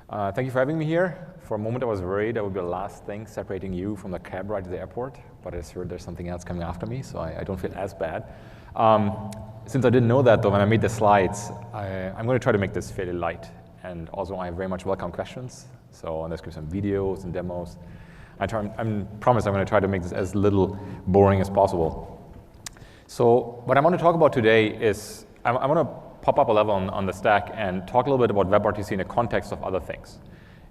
Thank you for having me here. For a moment I was worried that would be the last thing separating you from the cab ride to the airport, but I just heard there's something else coming after me, so I don't feel as bad. Since I didn't know that though when I made the slides, I'm going to try to make this fairly light, and also I very much welcome questions, so I'm going to give some videos and demos. I promise I'm going to try to make this as little boring as possible. So what I want to talk about today is I want to pop up a level on the stack and talk a little bit about WebRTC in the context of other things.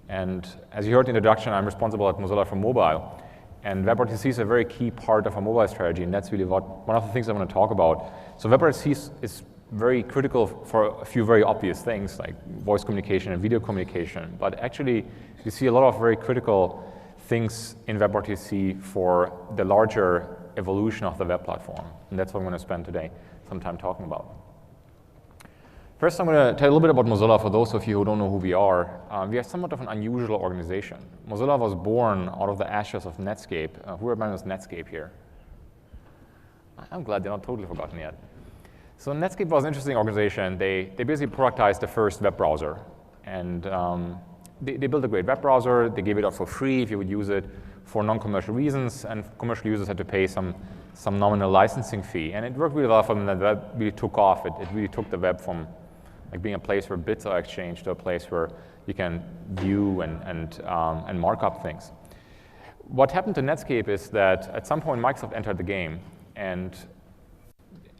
And as you heard in the introduction, I'm responsible at Mozilla for mobile. And WebRTC is a very key part of our mobile strategy, and that's really one of the things I want to talk about. So WebRTC is very critical for a few very obvious things, like voice communication and video communication. But actually, you see a lot of very critical things in WebRTC for the larger evolution of the web platform. And that's what I'm going to spend today some time talking about. First, I'm going to tell you a little bit about Mozilla for those of you who don't know who we are. We are somewhat of an unusual organization. Mozilla was born out of the ashes of Netscape. Who remembers Netscape here? I'm glad they're not totally forgotten yet. So Netscape was an interesting organization. They basically productized the first web browser. And they built a great web browser. They gave it out for free if you would use it for non-commercial reasons. And commercial users had to pay some nominal licensing fee. And it worked really well for them. The web really took off. It really took the web from like being a place where bits are exchanged to a place where you can view and mark up things. What happened to Netscape is that at some point Microsoft entered the game, and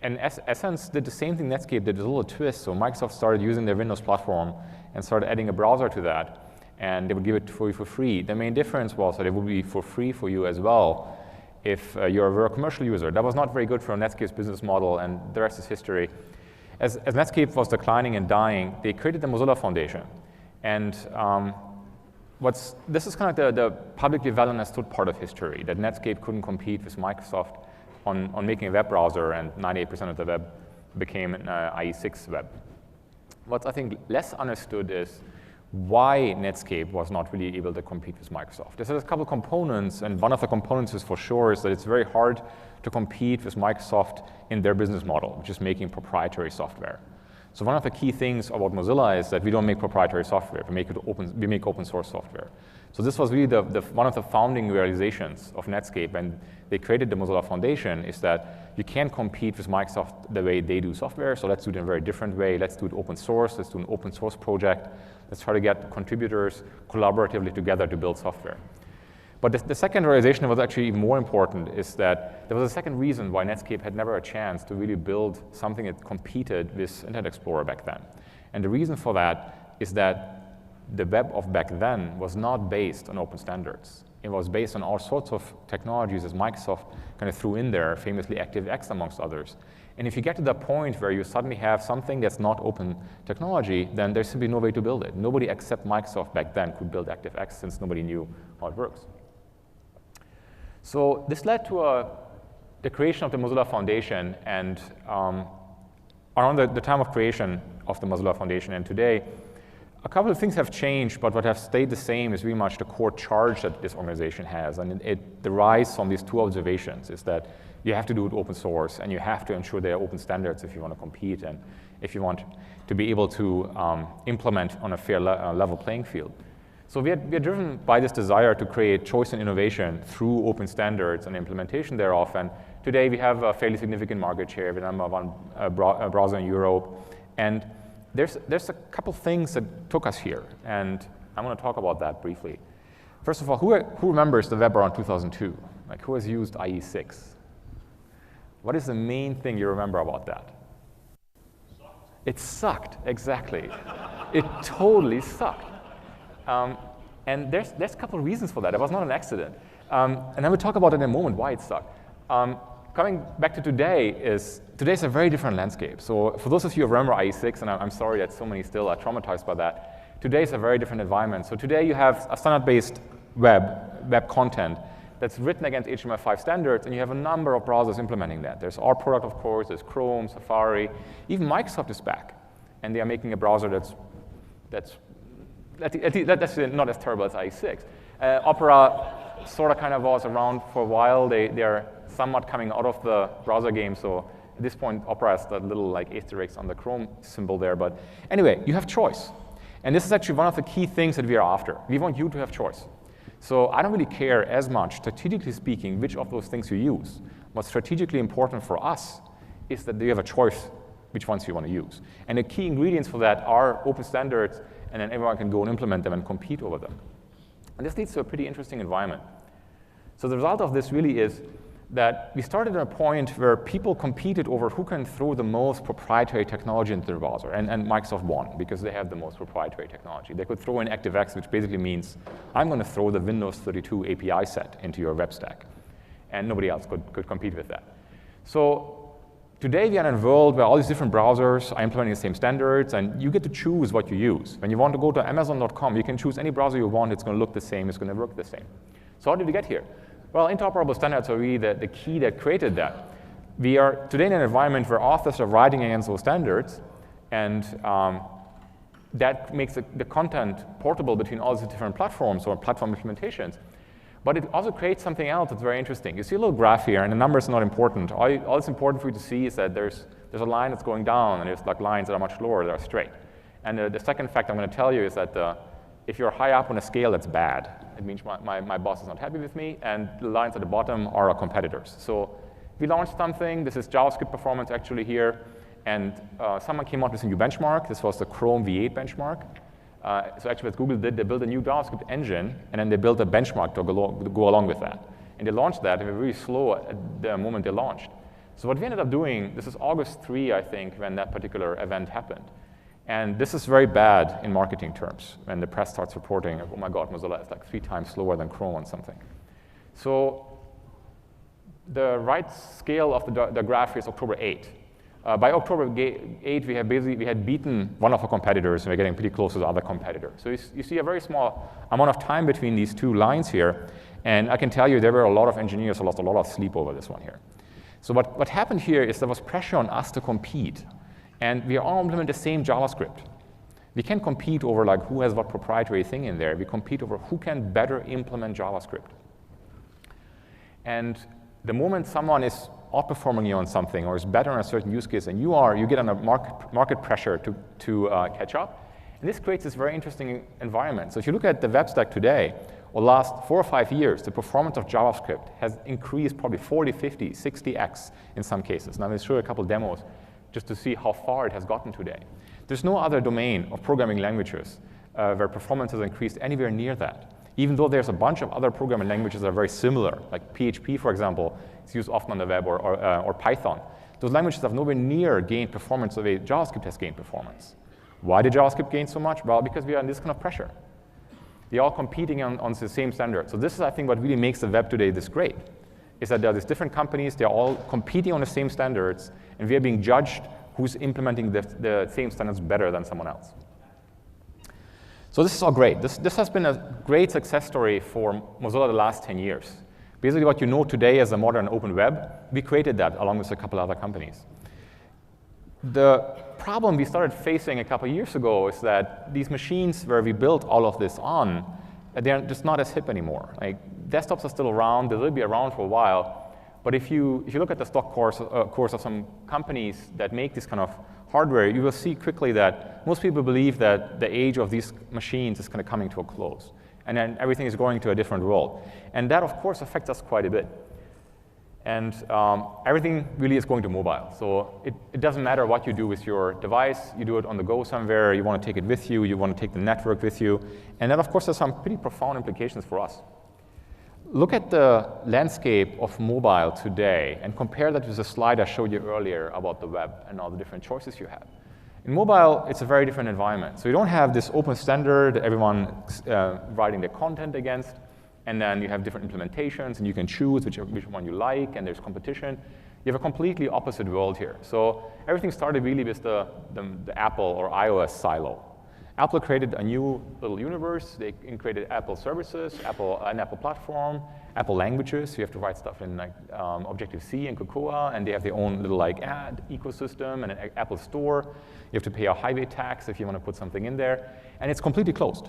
Essence did the same thing Netscape did with a little twist. So Microsoft started using their Windows platform and started adding a browser to that, and they would give it for you for free. The main difference was that it would be for free for you as well if you're a commercial user. That was not very good for Netscape's business model, and the rest is history. As Netscape was declining and dying, they created the Mozilla Foundation. And this is kind of like the publicly well understood part of history, that Netscape couldn't compete with Microsoft on making a web browser, and 98% of the web became an IE6 web. What's I think less understood is why Netscape was not really able to compete with Microsoft. There's a couple of components, and one of the components is for sure is that it's very hard to compete with Microsoft in their business model, which is making proprietary software. So one of the key things about Mozilla is that we don't make proprietary software, we make open source software. So this was really one of the founding realizations of Netscape, and they created the Mozilla Foundation, is that you can't compete with Microsoft the way they do software, so let's do it in a very different way. Let's do it open source, let's do an open source project. Let's try to get contributors collaboratively together to build software. But the second realization that was actually even more important is that there was a second reason why Netscape had never a chance to really build something that competed with Internet Explorer back then. And the reason for that is that the web of back then was not based on open standards. It was based on all sorts of technologies as Microsoft kind of threw in there, famously ActiveX amongst others. And if you get to the point where you suddenly have something that's not open technology, then there's simply no way to build it. Nobody except Microsoft back then could build ActiveX, since nobody knew how it works. So this led to the creation of the Mozilla Foundation, and around the time of creation of the Mozilla Foundation and today, a couple of things have changed, but what have stayed the same is very much the core charge that this organization has. And it derives from these two observations, is that you have to do it open source, and you have to ensure there are open standards if you want to compete, and if you want to be able to implement on a fair level playing field. So we are driven by this desire to create choice and innovation through open standards and implementation thereof. And today we have a fairly significant market share. We're the number one browser in Europe. And there's a couple things that took us here, and I want to talk about that briefly. First of all, who remembers the web around 2002? Like, who has used IE6? What is the main thing you remember about that? It sucked, exactly. It totally sucked. And there's a couple of reasons for that. It was not an accident. And I will talk about it in a moment, why it sucked. Coming back to today's a very different landscape. So for those of you who remember IE6, and I'm sorry that so many still are traumatized by that, today's a very different environment. So today you have a standard-based web content that's written against HTML5 standards, and you have a number of browsers implementing that. There's our product, of course, there's Chrome, Safari, even Microsoft is back. And they are making a browser that's not as terrible as IE6. Opera sort of kind of was around for a while. They're somewhat coming out of the browser game, so at this point, Opera has that little like asterisk on the Chrome symbol there. But anyway, you have choice. And this is actually one of the key things that we are after. We want you to have choice. So I don't really care as much, strategically speaking, which of those things you use. What's strategically important for us is that you have a choice which ones you want to use. And the key ingredients for that are open standards, and then everyone can go and implement them and compete over them. And this leads to a pretty interesting environment. So the result of this really is that we started at a point where people competed over who can throw the most proprietary technology into the browser, and Microsoft won because they have the most proprietary technology. They could throw in ActiveX, which basically means I'm going to throw the Windows 32 API set into your web stack, and nobody else could compete with that. So today we are in a world where all these different browsers are implementing the same standards, and you get to choose what you use. When you want to go to Amazon.com, you can choose any browser you want. It's going to look the same. It's going to work the same. So how did we get here? Well, interoperable standards are really the key that created that. We are today in an environment where authors are writing against those standards, and that makes the content portable between all these different platforms or platform implementations. But it also creates something else that's very interesting. You see a little graph here, and the numbers are not important. All that's important for you to see is that there's a line that's going down, and there's like lines that are much lower that are straight. And the second fact I'm going to tell you is that if you're high up on a scale, that's bad. It means my boss is not happy with me, and the lines at the bottom are our competitors. So we launched something. This is JavaScript performance actually here, and someone came out with a new benchmark. This was the Chrome V8 benchmark. So actually what Google did, they built a new JavaScript engine, and then they built a benchmark to go along with that. And they launched that, and they were really slow at the moment they launched. So what we ended up doing, this is August 3, I think, when that particular event happened. And this is very bad in marketing terms when the press starts reporting, oh my God, Mozilla is like 3 times slower than Chrome on something. So the right scale of the graph is October 8. By October 8, we had beaten one of our competitors, and we're getting pretty close to the other competitor. So you see a very small amount of time between these two lines here, and I can tell you there were a lot of engineers who lost a lot of sleep over this one here. So what happened here is there was pressure on us to compete. And we all implement the same JavaScript. We can't compete over like who has what proprietary thing in there. We compete over who can better implement JavaScript. And the moment someone is outperforming you on something or is better on a certain use case than you are, you get under market pressure to catch up. And this creates this very interesting environment. So if you look at the web stack today, or the last 4 or 5 years, the performance of JavaScript has increased probably 40, 50, 60x in some cases. Now, I'm going to show you a couple of demos just to see how far it has gotten today. There's no other domain of programming languages where performance has increased anywhere near that, even though there's a bunch of other programming languages that are very similar, like PHP, for example, is used often on the web, or Python. Those languages have nowhere near gained performance the way JavaScript has gained performance. Why did JavaScript gain so much? Well, because we are in this kind of pressure. They're all competing on the same standard. So this is, I think, what really makes the web today this great, is that there are these different companies, they're all competing on the same standards, and we are being judged who's implementing the same standards better than someone else. So this is all great. This has been a great success story for Mozilla the last 10 years. Basically what you know today as a modern open web, we created that along with a couple other companies. The problem we started facing a couple years ago is that these machines where we built all of this on, they're just not as hip anymore. Like, desktops are still around, they will be around for a while, but if you look at the stock course of some companies that make this kind of hardware, you will see quickly that most people believe that the age of these machines is kind of coming to a close, and then everything is going to a different world. And that, of course, affects us quite a bit. And everything really is going to mobile. So it doesn't matter what you do with your device. You do it on the go somewhere. You want to take it with you. You want to take the network with you. And that, of course, has some pretty profound implications for us. Look at the landscape of mobile today and compare that with the slide I showed you earlier about the web and all the different choices you have. In mobile, it's a very different environment. So you don't have this open standard that everyone's writing their content against. And then you have different implementations, and you can choose which one you like, and there's competition. You have a completely opposite world here. So everything started really with the Apple or iOS silo. Apple created a new little universe. They created Apple services, an Apple platform, Apple languages. So you have to write stuff in like Objective-C and Cocoa, and they have their own little like ad ecosystem and an Apple store. You have to pay a highway tax if you want to put something in there, and it's completely closed.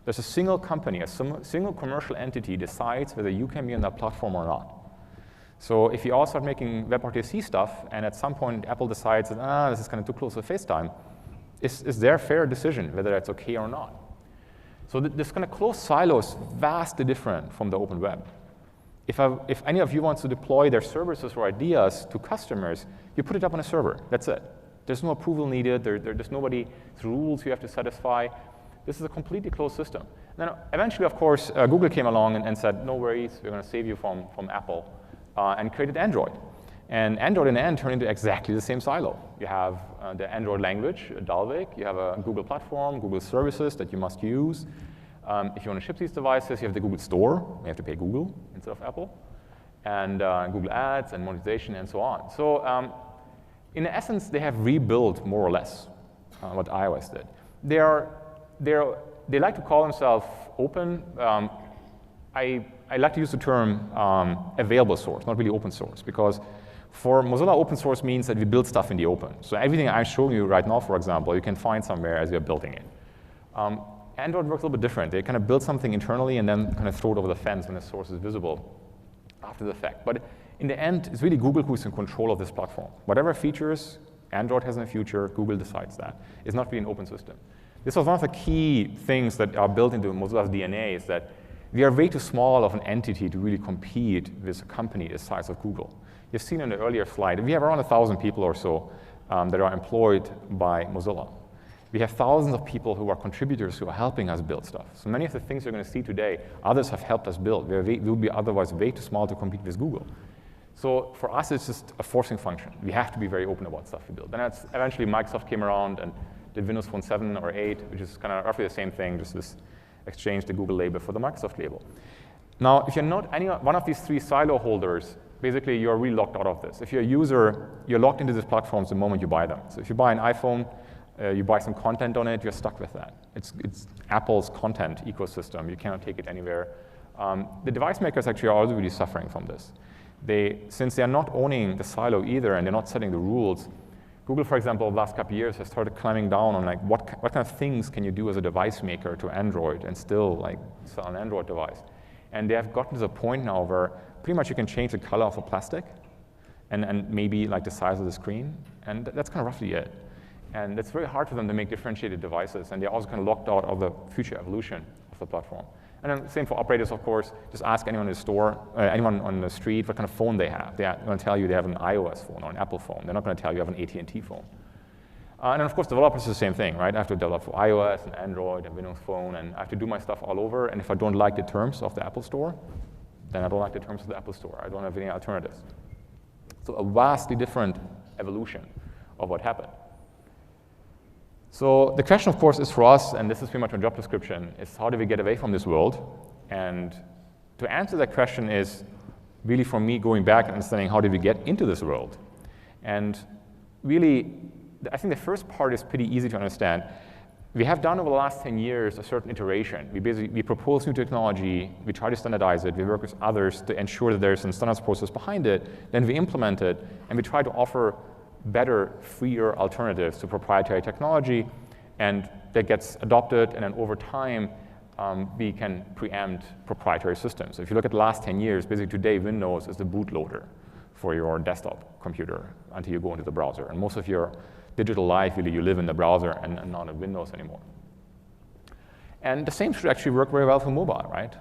There's a single company, a single commercial entity decides whether you can be on that platform or not. So if you all start making WebRTC stuff, and at some point Apple decides that, this is kind of too close to FaceTime, It's their fair decision whether that's okay or not. So this kind of closed silo is vastly different from the open web. If any of you wants to deploy their services or ideas to customers, you put it up on a server. That's it. There's no approval needed. There's nobody's rules you have to satisfy. This is a completely closed system. Then eventually, of course, Google came along and said, no worries, we're going to save you from Apple, and created Android. And Android in the end turned into exactly the same silo. You have the Android language, Dalvik. You have a Google platform, Google services that you must use. If you want to ship these devices, you have the Google Store. You have to pay Google instead of Apple. And Google Ads and monetization and so on. So in essence, they have rebuilt more or less what iOS did. They like to call themselves open. I like to use the term available source, not really open source, because for Mozilla, open source means that we build stuff in the open. So everything I'm showing you right now, for example, you can find somewhere as you're building it. Android works a little bit different. They kind of build something internally and then kind of throw it over the fence when the source is visible after the fact. But in the end, it's really Google who's in control of this platform. Whatever features Android has in the future, Google decides that. It's not really an open system. This was one of the key things that are built into Mozilla's DNA, is that we are way too small of an entity to really compete with a company the size of Google. You've seen in the earlier slide, we have around 1,000 people or so that are employed by Mozilla. We have thousands of people who are contributors who are helping us build stuff. So many of the things you're going to see today, others have helped us build. We would be otherwise way too small to compete with Google. So for us, it's just a forcing function. We have to be very open about stuff we build. Then eventually Microsoft came around and did Windows Phone 7 or 8, which is kind of roughly the same thing, just this exchange the Google label for the Microsoft label. Now, if you're not one of these three silo holders, basically you're really locked out of this. If you're a user, you're locked into these platforms the moment you buy them. So if you buy an iPhone, you buy some content on it, you're stuck with that. It's Apple's content ecosystem. You cannot take it anywhere. The device makers actually are also really suffering from this. Since they are not owning the silo either and they're not setting the rules, Google, for example, the last couple of years has started climbing down on like what kind of things can you do as a device maker to Android and still like sell an Android device. And they have gotten to the point now where pretty much you can change the color of the plastic and maybe like the size of the screen, and that's kind of roughly it. And it's very hard for them to make differentiated devices, and they're also kind of locked out of the future evolution of the platform. And then same for operators, of course. Just ask anyone in the store, anyone on the street, what kind of phone they have. They're going to tell you they have an iOS phone or an Apple phone. They're not going to tell you have an AT&T phone. And then, of course, developers are the same thing, right? I have to develop for iOS and Android and Windows Phone, and I have to do my stuff all over. And if I don't like the terms of the Apple Store, then I don't like the terms of the Apple Store. I don't have any alternatives. So a vastly different evolution of what happened. So the question, of course, is for us, and this is pretty much my job description, is how do we get away from this world? And to answer that question is really for me going back and understanding how did we get into this world. And really, I think the first part is pretty easy to understand. We have done over the last 10 years a certain iteration. We propose new technology, we try to standardize it, we work with others to ensure that there's some standards process behind it, then we implement it, and we try to offer better, freer alternatives to proprietary technology, and that gets adopted, and then over time, we can preempt proprietary systems. So if you look at the last 10 years, basically today, Windows is the bootloader for your desktop computer until you go into the browser. And most of your digital life, really, you live in the browser and not in Windows anymore. And the same should actually work very well for mobile, right?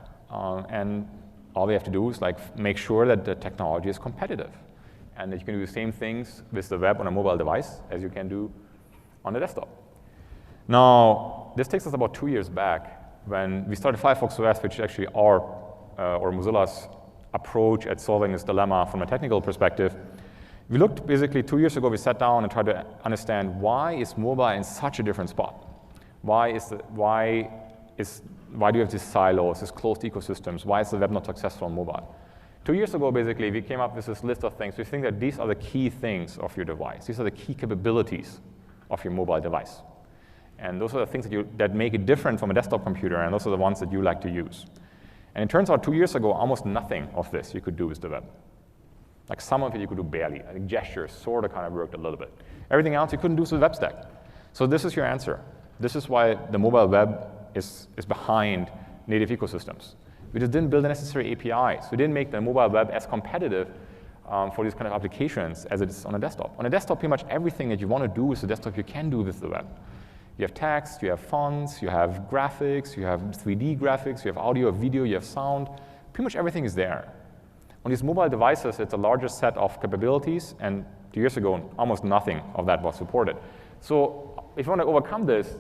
And all we have to do is make sure that the technology is competitive, and that you can do the same things with the web on a mobile device as you can do on the desktop. Now, this takes us about 2 years back when we started Firefox Os, which is actually or Mozilla's approach at solving this dilemma from a technical perspective. We looked basically 2 years ago, we sat down and tried to understand why is mobile in such a different spot? Why do you have these silos, these closed ecosystems? Why is the web not successful on mobile? 2 years ago, basically, we came up with this list of things. We think that these are the key things of your device. These are the key capabilities of your mobile device. And those are the things that make it different from a desktop computer, and those are the ones that you like to use. And it turns out 2 years ago, almost nothing of this you could do with the web. Like some of it you could do barely. I think gestures sort of kind of worked a little bit. Everything else you couldn't do with the web stack. So this is your answer. This is why the mobile web is behind native ecosystems. We just didn't build the necessary APIs. We didn't make the mobile web as competitive for these kind of applications as it is on a desktop. On a desktop, pretty much everything that you want to do with the desktop, you can do with the web. You have text, you have fonts, you have graphics, you have 3D graphics, you have audio, video, you have sound. Pretty much everything is there. On these mobile devices, it's a larger set of capabilities, and 2 years ago, almost nothing of that was supported. So if you want to overcome this,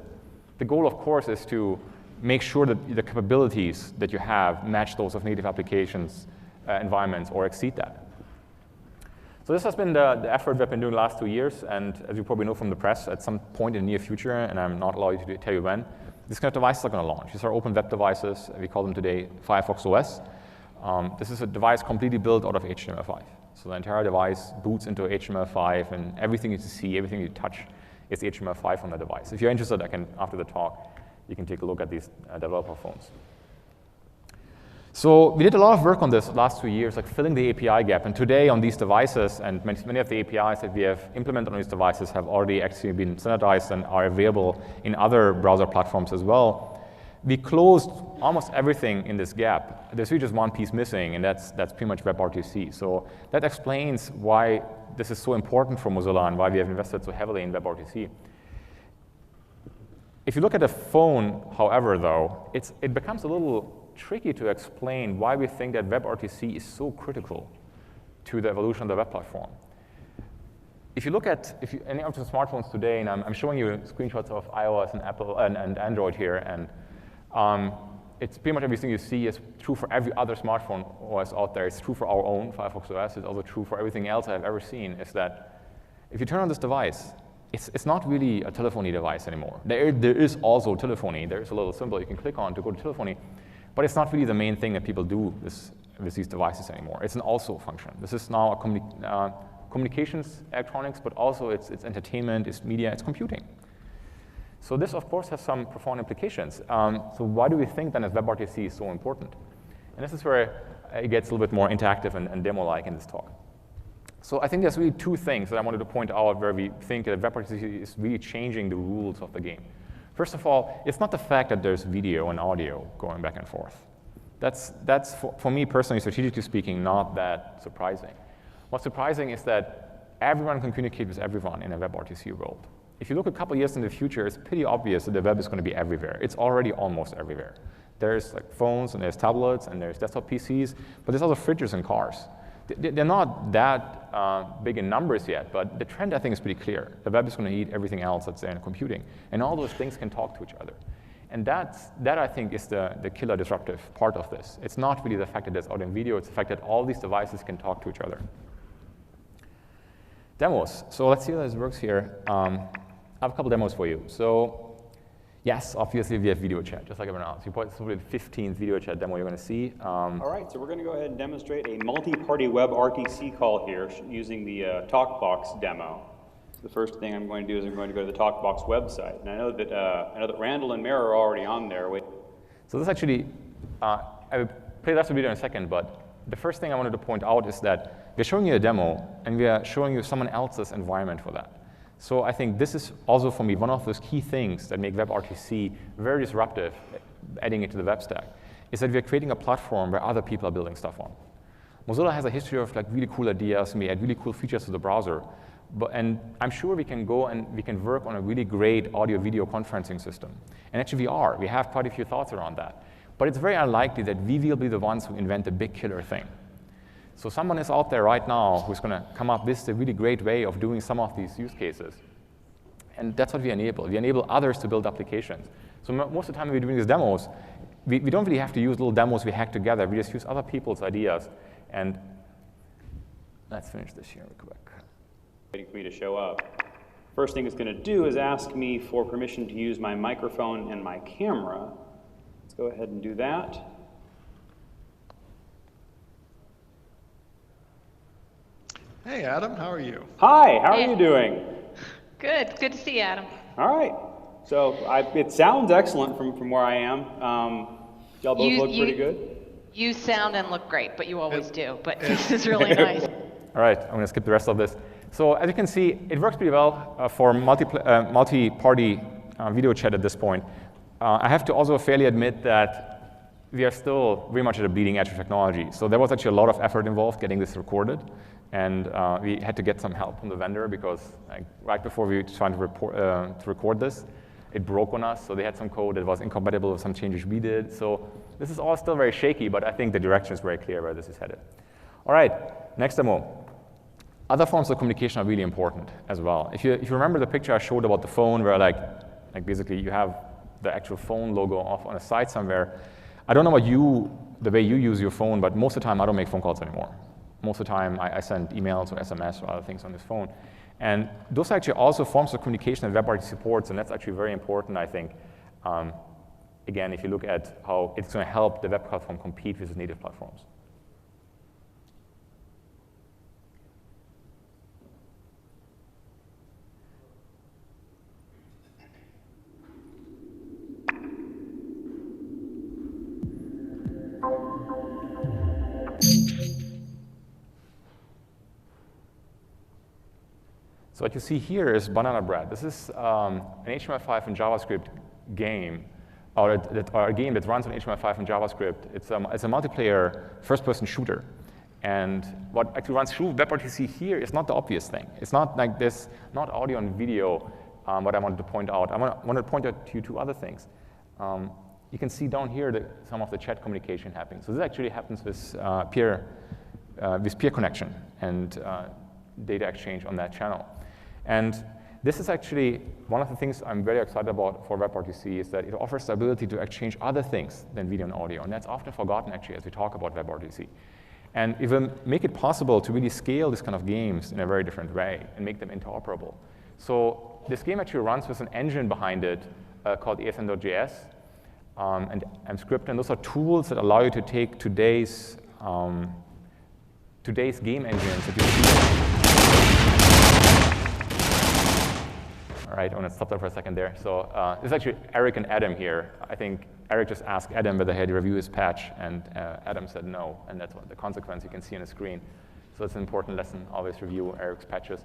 the goal, of course, is to make sure that the capabilities that you have match those of native applications, environments, or exceed that. So this has been the effort we've been doing the last 2 years, and as you probably know from the press, at some point in the near future, and I'm not allowed to tell you when, these kind of devices are going to launch. These are open web devices. We call them today Firefox Os. This is a device completely built out of HTML5. So the entire device boots into HTML5, and everything you see, everything you touch is HTML5 on the device. If you're interested, after the talk, you can take a look at these developer phones. So we did a lot of work on this last 2 years, like filling the API gap. And today on these devices, and many of the APIs that we have implemented on these devices have already actually been standardized and are available in other browser platforms as well. We closed almost everything in this gap. There's really just one piece missing, and that's pretty much WebRTC. So that explains why this is so important for Mozilla and why we have invested so heavily in WebRTC. If you look at the phone, however, though, it becomes a little tricky to explain why we think that WebRTC is so critical to the evolution of the web platform. If you look at any of the smartphones today, and I'm showing you screenshots of iOS and Apple and Android here, and it's pretty much everything you see is true for every other smartphone OS out there. It's true for our own Firefox OS. It's also true for everything else I've ever seen, is that if you turn on this device, it's not really a telephony device anymore. There is also telephony. There's a little symbol you can click on to go to telephony. But it's not really the main thing that people do with these devices anymore. It's an also function. This is now a communications electronics, but also it's entertainment, it's media, it's computing. So this, of course, has some profound implications. So why do we think then that WebRTC is so important? And this is where it gets a little bit more interactive and demo-like in this talk. So I think there's really two things that I wanted to point out where we think that WebRTC is really changing the rules of the game. First of all, it's not the fact that there's video and audio going back and forth. That's for me personally, strategically speaking, not that surprising. What's surprising is that everyone can communicate with everyone in a WebRTC world. If you look a couple years in the future, it's pretty obvious that the web is going to be everywhere. It's already almost everywhere. There's like phones, and there's tablets, and there's desktop PCs, but there's also fridges and cars. They're not that big in numbers yet, but the trend, I think, is pretty clear. The web is going to eat everything else that's there in computing, and all those things can talk to each other. And that I think, is the killer disruptive part of this. It's not really the fact that there's audio and video, it's the fact that all these devices can talk to each other. Demos. So let's see how this works here. I have a couple demos for you. So yes, obviously we have video chat, just like everyone else. You probably the 15th video chat demo you're going to see. All right, so we're going to go ahead and demonstrate a multi-party WebRTC call here using the Talkbox demo. So the first thing I'm going to do is I'm going to go to the Talkbox website. And I know that Randall and Mara are already on there. So this actually, I will play that video in a second, but the first thing I wanted to point out is that we're showing you a demo, and we are showing you someone else's environment for that. So I think this is also, for me, one of those key things that make WebRTC very disruptive, adding it to the web stack, is that we're creating a platform where other people are building stuff on. Mozilla has a history of like really cool ideas, and we add really cool features to the browser. And I'm sure we can go and we can work on a really great audio-video conferencing system. And actually we are. We have quite a few thoughts around that. But it's very unlikely that we will be the ones who invent the big killer thing. So someone is out there right now who's going to come up with a really great way of doing some of these use cases. And that's what we enable. We enable others to build applications. So most of the time when we're doing these demos, we don't really have to use little demos we hack together. We just use other people's ideas. And let's finish this here real quick. Waiting for me to show up. First thing it's going to do is ask me for permission to use my microphone and my camera. Let's go ahead and do that. Hey, Adam, how are you? Hi, how are you doing? Good to see you, Adam. All right. So it sounds excellent from where I am. Y'all both look pretty good. You sound and look great, but you always do. But this is really nice. All right, I'm going to skip the rest of this. So as you can see, it works pretty well for multi-party video chat at this point. I have to also fairly admit that we are still very much at the bleeding edge of technology. So there was actually a lot of effort involved getting this recorded. And we had to get some help from the vendor because right before we were trying to record this, it broke on us, so they had some code that was incompatible with some changes we did. So this is all still very shaky, but I think the direction is very clear where this is headed. All right, next demo. Other forms of communication are really important as well. If you remember the picture I showed about the phone where like basically you have the actual phone logo off on a side somewhere, I don't know about you, the way you use your phone, but most of the time I don't make phone calls anymore. Most of the time I send emails or SMS or other things on this phone. And those are actually also forms of communication that WebRTC supports, and that's actually very important, I think. Again, if you look at how it's going to help the web platform compete with the native platforms. So what you see here is Banana Bread. This is an HTML5 and JavaScript game, or a game that runs on HTML5 and JavaScript. It's a multiplayer first-person shooter. And what actually runs through WebRTC here is not the obvious thing. It's not like this, not audio and video, what I wanted to point out. I wanted to point out to you two other things. You can see down here some of the chat communication happening. So this actually happens with peer connection and data exchange on that channel. And this is actually one of the things I'm very excited about for WebRTC is that it offers the ability to exchange other things than video and audio. And that's often forgotten, actually, as we talk about WebRTC. And it will make it possible to really scale these kind of games in a very different way and make them interoperable. So this game actually runs with an engine behind it called asn.js and mscript. And those are tools that allow you to take today's game engines that you see. All right, I'm going to stop there for a second there. So this is actually Eric and Adam here. I think Eric just asked Adam whether he had to review his patch, and Adam said no, and that's what the consequence you can see on the screen. So it's an important lesson, always review Eric's patches.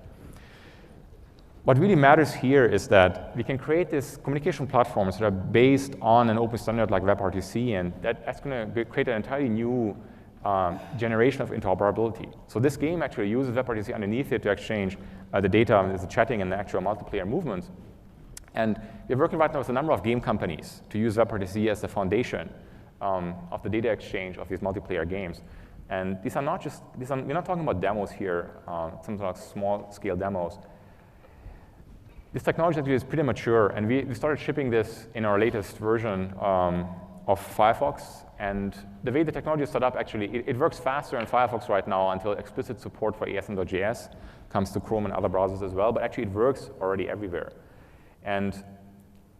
What really matters here is that we can create these communication platforms that are based on an open standard like WebRTC, and that's going to create an entirely new generation of interoperability. So this game actually uses WebRTC underneath it to exchange the data, the chatting, and the actual multiplayer movements. And we're working right now with a number of game companies to use WebRTC as the foundation of the data exchange of these multiplayer games. And these are not just, we're not talking about demos here, some sort of small-scale demos. This technology actually is pretty mature, and we started shipping this in our latest version of Firefox. And the way the technology is set up, actually, it works faster in Firefox right now until explicit support for asn.js comes to Chrome and other browsers as well. But actually, it works already everywhere. And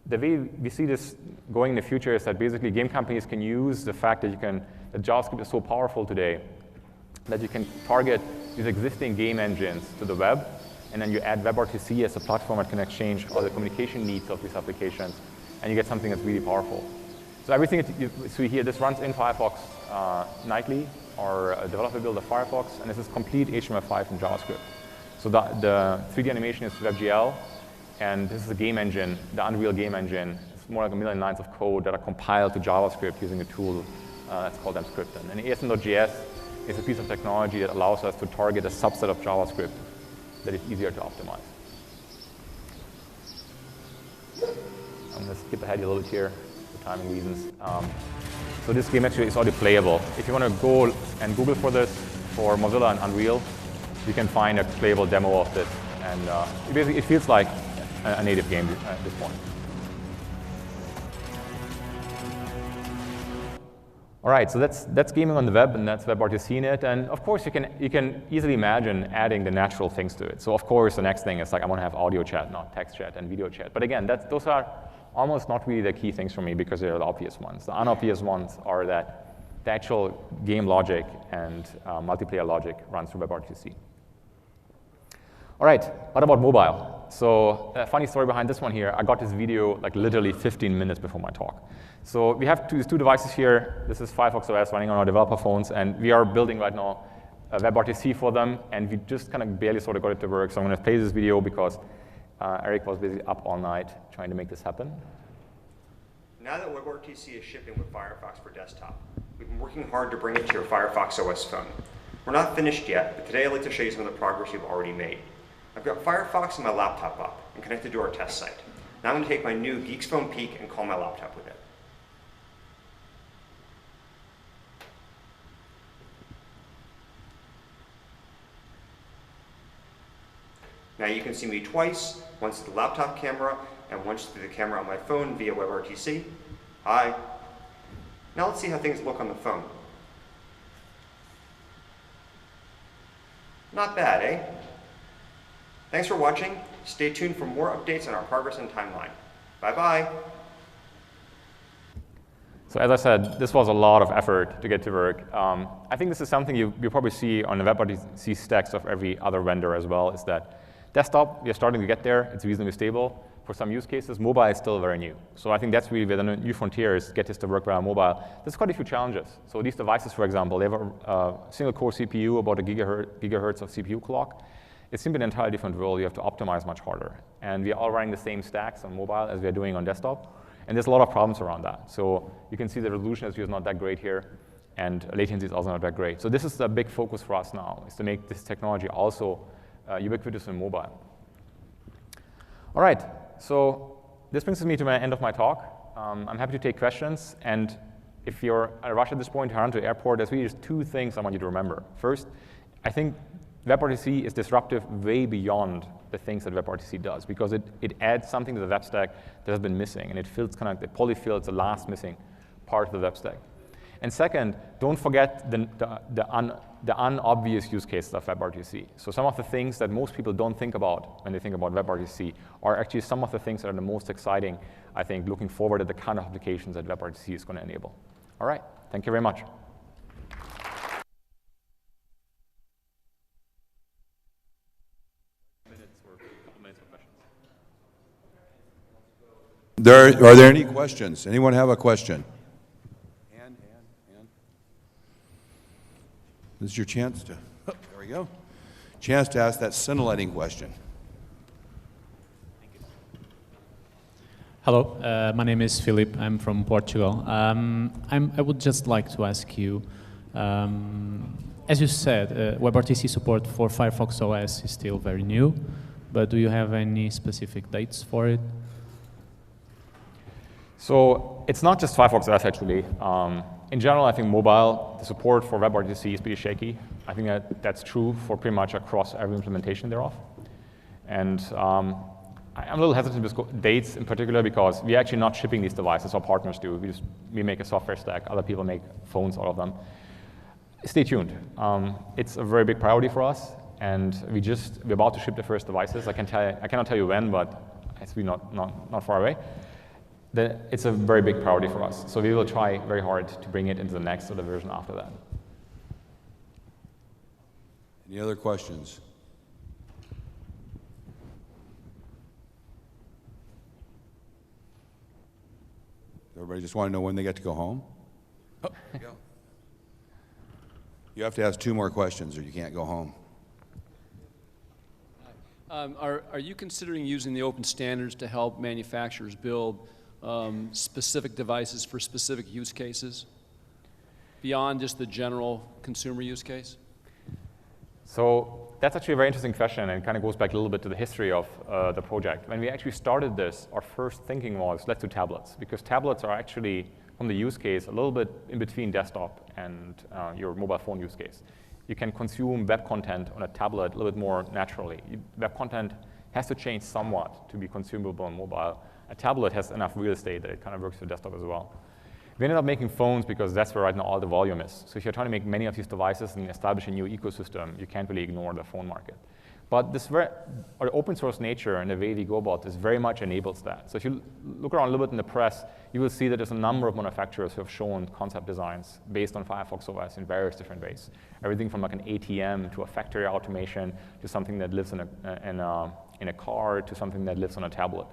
the way we see this going in the future is that basically game companies can use the fact that that JavaScript is so powerful today that you can target these existing game engines to the web, and then you add WebRTC as a platform that can exchange all the communication needs of these applications, and you get something that's really powerful. So everything that you see here, this runs in Firefox nightly, or a developer build of Firefox, and this is complete HTML5 and JavaScript. So the 3D animation is WebGL, and this is a game engine, the Unreal game engine. It's more like 1 million lines of code that are compiled to JavaScript using a tool that's called mscript. And asn.js is a piece of technology that allows us to target a subset of JavaScript that is easier to optimize. I'm going to skip ahead a little bit here for timing reasons. So this game actually is already playable. If you want to go and Google for this, for Mozilla and Unreal, you can find a playable demo of this. And basically, it feels like a native game at this point. All right, so that's gaming on the web, and that's WebRTC in it. And of course, you can easily imagine adding the natural things to it. So of course, the next thing is like I want to have audio chat, not text chat, and video chat. But again, those are almost not really the key things for me because they're the obvious ones. The unobvious ones are that the actual game logic and multiplayer logic runs through WebRTC. All right, what about mobile? So a funny story behind this one here. I got this video like literally 15 minutes before my talk. So we have these two devices here. This is Firefox Os running on our developer phones, and we are building right now a WebRTC for them, and we just kind of barely sort of got it to work. So I'm going to play this video because Eric was basically up all night trying to make this happen. Now that WebRTC is shipping with Firefox for desktop, we've been working hard to bring it to your Firefox OS phone. We're not finished yet, but today I'd like to show you some of the progress we've already made. I've got Firefox and my laptop up and connected to our test site. Now I'm going to take my new Geeks Phone Peak and call my laptop with it. Now you can see me twice, once through the laptop camera and once through the camera on my phone via WebRTC. Hi. Now let's see how things look on the phone. Not bad, eh? Thanks for watching. Stay tuned for more updates on our progress and timeline. Bye-bye. So as I said, this was a lot of effort to get to work. I think this is something you probably see on the WebRTC stacks of every other vendor as well, is that desktop, we are starting to get there. It's reasonably stable. For some use cases, mobile is still very new. So I think that's really where the new frontier is, get this to work well on mobile. There's quite a few challenges. So these devices, for example, they have a single core CPU, about a gigahertz of CPU clock. It's simply an entirely different world. You have to optimize much harder. And we are all running the same stacks on mobile as we are doing on desktop. And there's a lot of problems around that. So you can see the resolution is not that great here, and latency is also not that great. So this is a big focus for us now, is to make this technology also ubiquitous in mobile. All right, so this brings me to the end of my talk. I'm happy to take questions. And if you're at a rush at this point to run to the airport, there's really just two things I want you to remember. First, I think WebRTC is disruptive way beyond the things that WebRTC does, because it adds something to the web stack that has been missing, and it fills kind of the polyfills the last missing part of the web stack. And second, don't forget the unobvious use cases of WebRTC. So some of the things that most people don't think about when they think about WebRTC are actually some of the things that are the most exciting, I think, looking forward at the kind of applications that WebRTC is going to enable. All right, thank you very much. Are there any questions? Anyone have a question? Hand. This is your chance to, there we go. Chance to ask that scintillating question. Hello, my name is Philip. I'm from Portugal. I would just like to ask you, as you said, WebRTC support for Firefox OS is still very new, but do you have any specific dates for it? So it's not just Firefox OS, actually. In general, I think mobile, the support for WebRTC is pretty shaky. I think that's true for pretty much across every implementation thereof. And I'm a little hesitant with dates in particular, because we're actually not shipping these devices. Our partners do. We make a software stack. Other people make phones out of them. Stay tuned. It's a very big priority for us, and we're about to ship the first devices. I cannot tell you when, but it's really not far away. It's a very big priority for us. So we will try very hard to bring it into the next or the version after that. Any other questions? Everybody just want to know when they get to go home? Oh, there you go. You have to ask 2 more questions or you can't go home. Are you considering using the open standards to help manufacturers build specific devices for specific use cases beyond just the general consumer use case? So that's actually a very interesting question, and it kind of goes back a little bit to the history of the project. When we actually started this, our first thinking was, let's do tablets, because tablets are actually, from the use case, a little bit in between desktop and your mobile phone use case. You can consume web content on a tablet a little bit more naturally. Web content has to change somewhat to be consumable on mobile. A tablet has enough real estate that it kind of works for desktop as well. We ended up making phones because that's where right now all the volume is. So if you're trying to make many of these devices and establish a new ecosystem, you can't really ignore the phone market. But our open source nature and the way we go about this very much enables that. So if you look around a little bit in the press, you will see that there's a number of manufacturers who have shown concept designs based on Firefox OS in various different ways. Everything from like an ATM to a factory automation to something that lives in a car to something that lives on a tablet.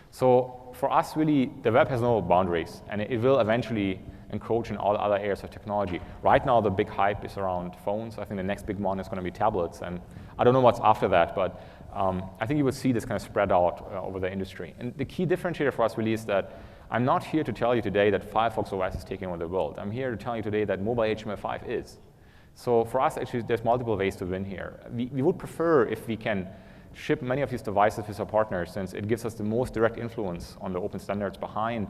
So for us, really, the web has no boundaries, and it will eventually encroach in all other areas of technology. Right now, the big hype is around phones. I think the next big one is going to be tablets, and I don't know what's after that, but I think you will see this kind of spread out over the industry. And the key differentiator for us really is that I'm not here to tell you today that Firefox OS is taking over the world. I'm here to tell you today that mobile HTML5 is. So for us, actually, there's multiple ways to win here. We would prefer if we can ship many of these devices with our partners, since it gives us the most direct influence on the open standards behind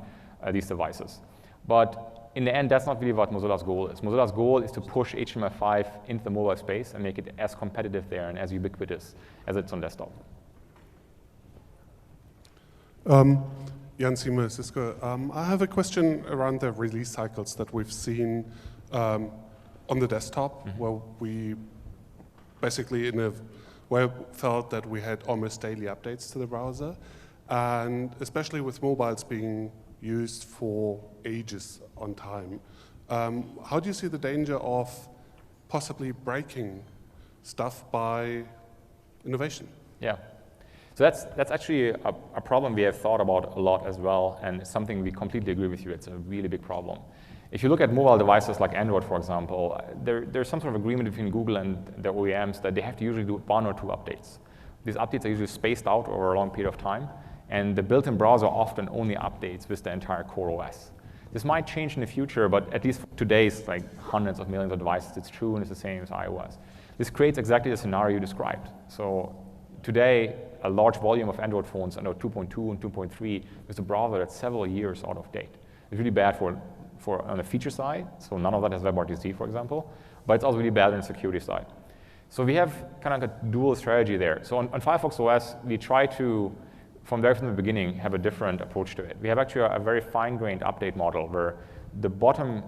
these devices. But in the end, that's not really what Mozilla's goal is. Mozilla's goal is to push HTML5 into the mobile space and make it as competitive there and as ubiquitous as it's on desktop. Jan Siemer, Cisco. I have a question around the release cycles that we've seen on the desktop, where we basically in a way felt that we had almost daily updates to the browser, and especially with mobiles being used for ages on time. How do you see the danger of possibly breaking stuff by innovation? Yeah. So that's actually a problem we have thought about a lot as well, and it's something we completely agree with you. It's a really big problem. If you look at mobile devices like Android, for example, there's some sort of agreement between Google and the OEMs that they have to usually do 1 or 2 updates. These updates are usually spaced out over a long period of time, and the built-in browser often only updates with the entire core OS. This might change in the future, but at least for today's like hundreds of millions of devices, it's true, and it's the same as iOS. This creates exactly the scenario you described. So today, a large volume of Android phones under 2.2 and 2.3 with a browser that's several years out of date. It's really bad for on the feature side, so none of that has WebRTC, for example, but it's also really bad on the security side. So we have kind of a dual strategy there. So on Firefox OS, we try to, from the beginning, have a different approach to it. We have actually a very fine-grained update model where the bottom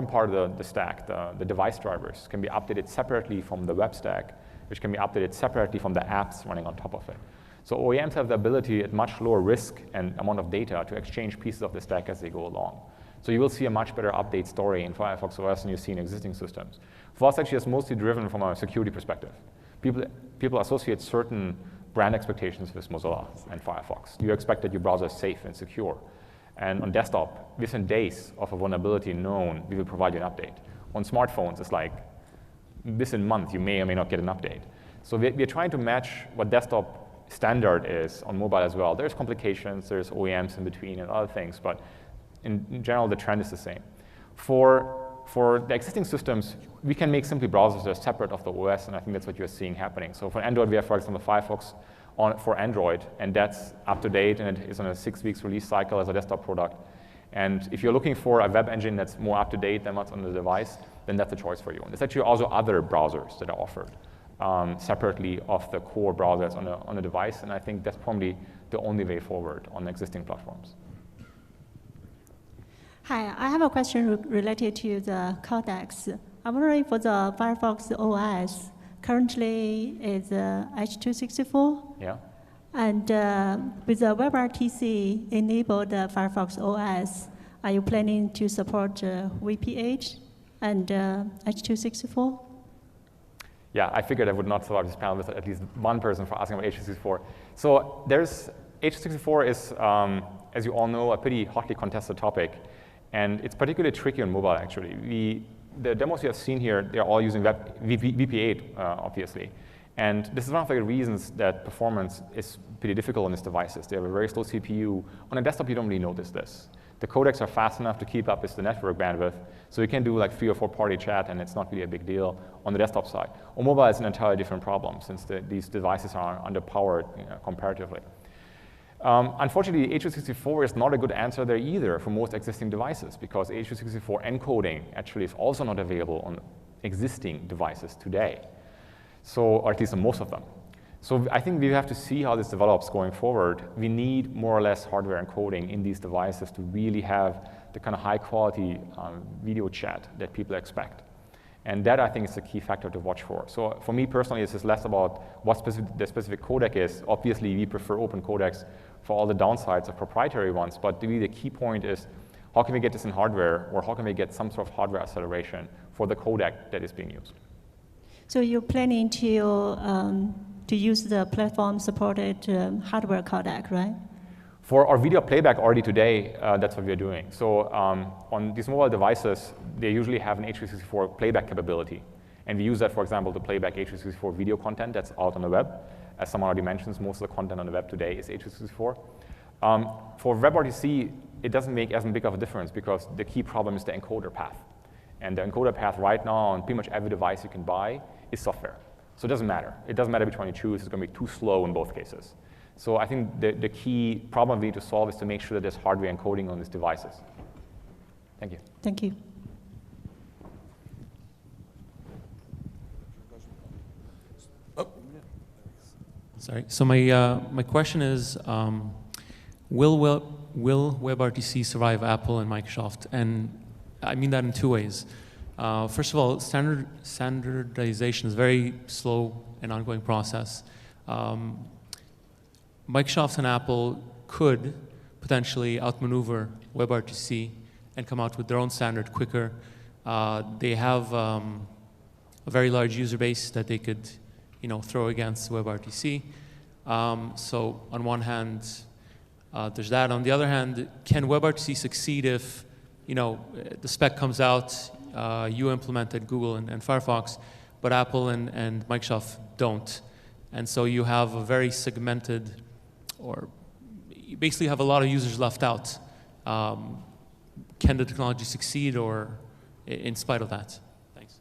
part of the stack, the device drivers, can be updated separately from the web stack, which can be updated separately from the apps running on top of it. So OEMs have the ability at much lower risk and amount of data to exchange pieces of the stack as they go along. So you will see a much better update story in Firefox OS than you see in existing systems. For us, actually, it's mostly driven from a security perspective. People associate certain brand expectations with Mozilla and Firefox. You expect that your browser is safe and secure. And on desktop, within days of a vulnerability known, we will provide you an update. On smartphones, it's like, within months, you may or may not get an update. So we're trying to match what desktop standard is on mobile as well. There's complications, there's OEMs in between and other things, but in general, the trend is the same. For the existing systems, we can make simply browsers that are separate of the OS, and I think that's what you're seeing happening. So for Android, we have, for example, Firefox for Android, and that's up to date, and it is on a 6 weeks release cycle as a desktop product. And if you're looking for a web engine that's more up to date than what's on the device, then that's a choice for you. And there's actually also other browsers that are offered separately of the core browsers on the device, and I think that's probably the only way forward on existing platforms. Hi, I have a question related to the codecs. I'm wondering for the Firefox OS, currently is H.264. Yeah. And with the WebRTC enabled Firefox OS, are you planning to support VPH and H.264? Yeah, I figured I would not survive this panel with at least one person for asking about H.264. So H.264 is, as you all know, a pretty hotly contested topic. And it's particularly tricky on mobile, actually. The demos you have seen here, they're all using VP8, obviously. And this is one of the reasons that performance is pretty difficult on these devices. They have a very slow CPU. On a desktop, you don't really notice this. The codecs are fast enough to keep up with the network bandwidth, so you can do like 3 or 4 party chat, and it's not really a big deal on the desktop side. On mobile, it's an entirely different problem, since these devices are underpowered comparatively. Unfortunately, H.264 is not a good answer there either for most existing devices, because H.264 encoding actually is also not available on existing devices today, or at least on most of them. So I think we have to see how this develops going forward. We need more or less hardware encoding in these devices to really have the kind of high-quality video chat that people expect. And that, I think, is a key factor to watch for. So for me personally, this is less about what the specific codec is. Obviously, we prefer open codecs for all the downsides of proprietary ones, but really the key point is how can we get this in hardware, or how can we get some sort of hardware acceleration for the codec that is being used. So you're planning to use the platform-supported hardware codec, right? For our video playback already today, that's what we're doing. So on these mobile devices, they usually have an H.264 playback capability. And we use that, for example, to playback H.264 video content that's out on the web. As someone already mentions, most of the content on the web today is H.264. For WebRTC, it doesn't make as big of a difference, because the key problem is the encoder path. And the encoder path right now on pretty much every device you can buy is software. So it doesn't matter. It doesn't matter which one you choose. It's going to be too slow in both cases. So I think the key problem we need to solve is to make sure that there's hardware encoding on these devices. Thank you. Thank you. Sorry. So my question is, will WebRTC survive Apple and Microsoft? And I mean that in two ways. First of all, standardization is a very slow and ongoing process. Microsoft and Apple could potentially outmaneuver WebRTC and come out with their own standard quicker. They have a very large user base that they could, throw against WebRTC. So on one hand, there's that. On the other hand, can WebRTC succeed if, the spec comes out, you implemented Google and Firefox, but Apple and Microsoft don't? And so you have a very segmented, or you basically have a lot of users left out. Can the technology succeed, or in spite of that? Thanks.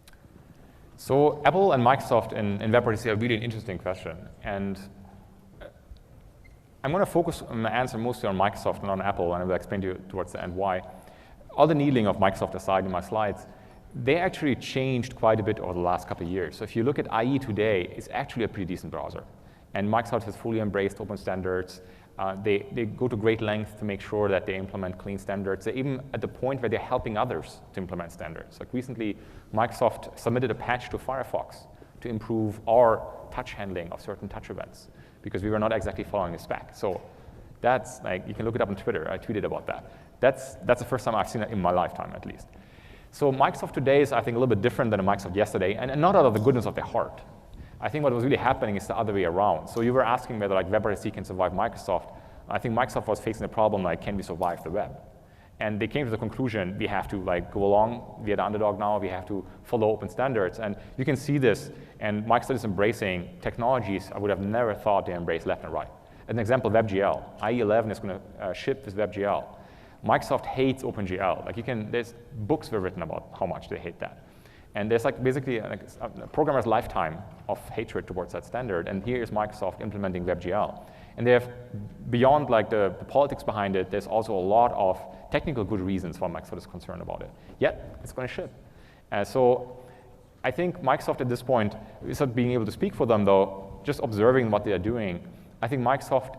So Apple and Microsoft in WebRTC are really an interesting question. And I'm going to focus my answer mostly on Microsoft and on Apple, and I will explain to you towards the end why. All the needling of Microsoft aside in my slides, they actually changed quite a bit over the last couple of years. So if you look at IE today, it's actually a pretty decent browser. And Microsoft has fully embraced open standards. They go to great lengths to make sure that they implement clean standards. They're even at the point where they're helping others to implement standards. Like recently, Microsoft submitted a patch to Firefox to improve our touch handling of certain touch events, because we were not exactly following the spec. So that's like, you can look it up on Twitter. I tweeted about that. That's the first time I've seen it in my lifetime, at least. So Microsoft today is, I think, a little bit different than the Microsoft yesterday, and not out of the goodness of their heart. I think what was really happening is the other way around. So you were asking whether like WebRTC can survive Microsoft. I think Microsoft was facing the problem like, can we survive the web? And they came to the conclusion, we have to like go along, we are the underdog now, we have to follow open standards. And you can see this, and Microsoft is embracing technologies I would have never thought they embraced left and right. As an example, WebGL. IE 11 is going to ship with WebGL. Microsoft hates OpenGL. Like there's books were written about how much they hate that. And there's like basically a programmer's lifetime of hatred towards that standard. And here is Microsoft implementing WebGL. And they have, beyond like the politics behind it, there's also a lot of technical good reasons why Microsoft is concerned about it. Yet, it's going to ship. So I think Microsoft at this point, instead of being able to speak for them though, just observing what they are doing, I think Microsoft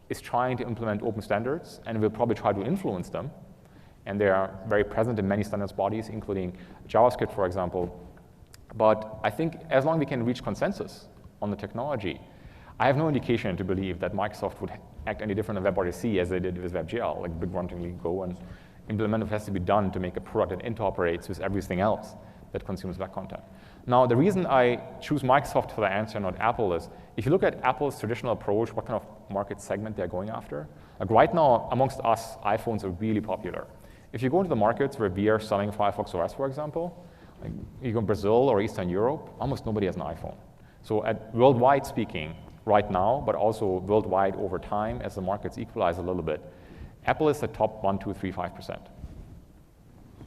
is trying to implement open standards and will probably try to influence them. And they are very present in many standards bodies, including JavaScript, for example. But I think as long as we can reach consensus on the technology, I have no indication to believe that Microsoft would act any different on WebRTC as they did with WebGL, like begrudgingly go and implement what has to be done to make a product that interoperates with everything else that consumes web content. Now, the reason I choose Microsoft for the answer, not Apple, is if you look at Apple's traditional approach, what kind of market segment they're going after, like right now, amongst us, iPhones are really popular. If you go into the markets where we are selling Firefox OS, for example, like you go to Brazil or Eastern Europe, almost nobody has an iPhone. So at worldwide speaking, right now, but also worldwide over time, as the markets equalize a little bit, Apple is the top 1, 2, 3, 5%.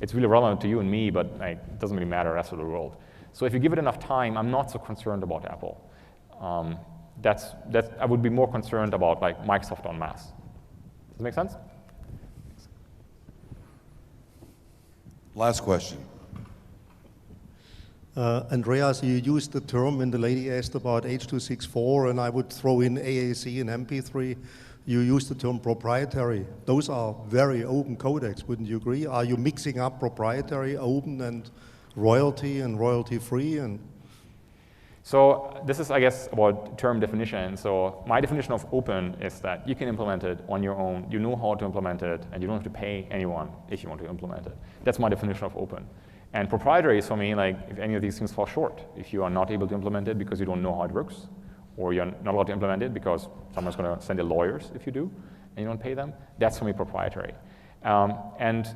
It's really relevant to you and me, but like, it doesn't really matter the rest of the world. So if you give it enough time, I'm not so concerned about Apple. I would be more concerned about like Microsoft en masse. Does that make sense? Last question. Andreas, you used the term when the lady asked about H.264, and I would throw in AAC and MP3. You used the term proprietary. Those are very open codecs, wouldn't you agree? Are you mixing up proprietary, open, and royalty-free? And so this is, I guess, about term definition. So my definition of open is that you can implement it on your own, you know how to implement it, and you don't have to pay anyone if you want to implement it. That's my definition of open. And proprietary is for me, like, if any of these things fall short, if you are not able to implement it because you don't know how it works, or you're not allowed to implement it because someone's going to send you lawyers if you do, and you don't pay them, that's for me proprietary. And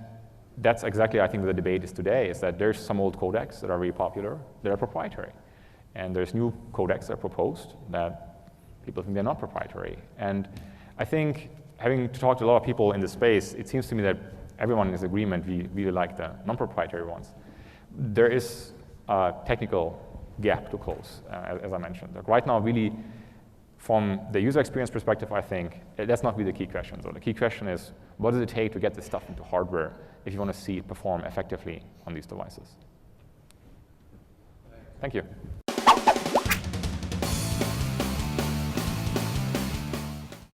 that's exactly, I think, the debate is today, is that there's some old codecs that are really popular that are proprietary. And there's new codecs that are proposed that people think they're not proprietary. And I think, having talked to a lot of people in this space, it seems to me that everyone is in agreement we really like the non-proprietary ones. There is technical gap to close, as I mentioned. Like right now, really, from the user experience perspective, I think that's not really the key question. So the key question is, what does it take to get this stuff into hardware if you want to see it perform effectively on these devices? Thank you.